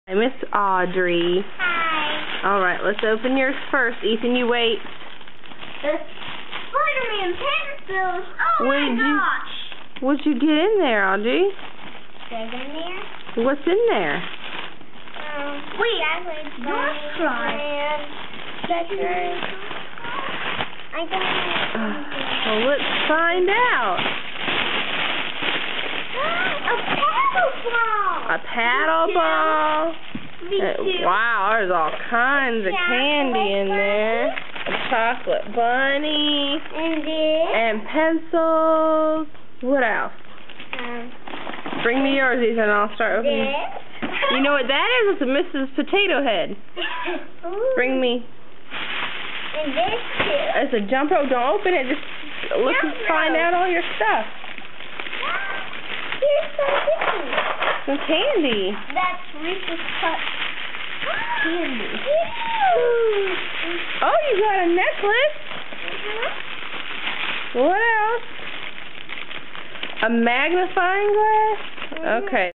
Hi, Miss Audrey. Hi. Alright, let's open yours first. Ethan, you wait. The Spider-Man pencils. Oh my gosh. What'd you get in there, Audrey? There's in there? What's in there? Wait, yours try. Checkers. I don't know. Well, let's find out. A paddle ball. A paddle ball. Me too. Wow, there's all kinds of candy in there. A chocolate bunny. And this. And pencils. What else? Bring me yours, Ethan, and I'll start opening. This. You know what that is? It's a Mrs. Potato Head. Bring me. And this too. It's a jump rope. Don't open it. Just look and find out all your stuff. Here's some Some candy. That's Reese's Cup candy. Oh, you got a necklace. What else? A magnifying glass? Okay.